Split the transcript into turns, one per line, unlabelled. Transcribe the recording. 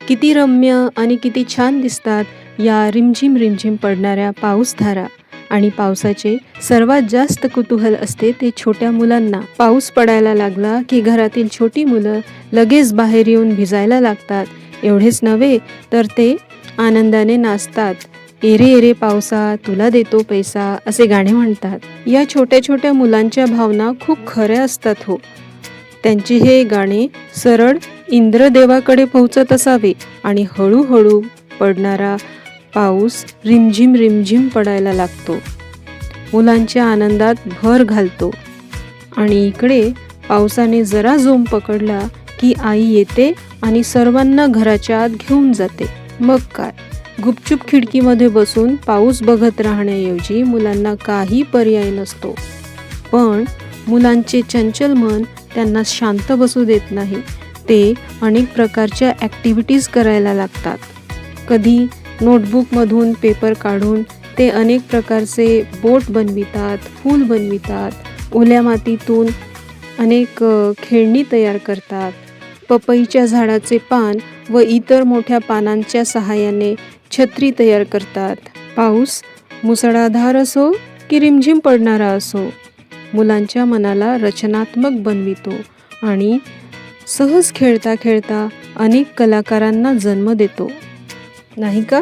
किती रम्य आणि किती छान दिसतात या रिमझिम रिमझिम पडणाऱ्या पाऊसधारा. आणि पावसाचे सर्वात जास्त कुतूहल असते ते छोट्या मुलांना. पाऊस पडायला लागला की घरातील छोटी मुलं लगेच बाहेर येऊन भिजायला लागतात. एवढेच नव्हे तर ते आनंदाने नाचतात. एरे एरे पावसा तुला देतो पैसा असे गाणे म्हणतात. या छोट्या छोट्या मुलांच्या भावना खूप खऱ्या असतात हो. त्यांचे हे गाणे सरळ इंद्रदेवाकडे पोहोचत असावे आणि हळूहळू पडणारा पाऊस रिमझिम रिमझिम पडायला लागतो. मुलांच्या आनंदात भर घालतो. आणि इकडे पावसाने जरा जोम पकडला की आई येते आणि सर्वांना घराच्या आत घेऊन जाते. मग काय, गुपचूप खिडकीमध्ये बसून पाऊस बघत राहण्याऐवजी मुलांना काही पर्याय नसतो. पण मुलांचे चंचल मन त्यांना शांत बसू देत नाही. ते अनेक प्रकारच्या ॲक्टिव्हिटीज करायला लागतात. कधी नोटबुकमधून पेपर काढून ते अनेक प्रकारचे बोट बनवितात, फूल बनवितात. ओल्या मातीतून अनेक खेळणी तयार करतात. पपईच्या झाडाचे पान व इतर मोठ्या पानांच्या सहाय्याने छत्री तयार करतात. पाऊस मुसळधार असो की रिमझिम पडणारा असो, मुलांच्या मनाला रचनात्मक बनवितो आणि सहज खेळता खेळता अनेक कलाकारांना जन्म देतो, नाही का?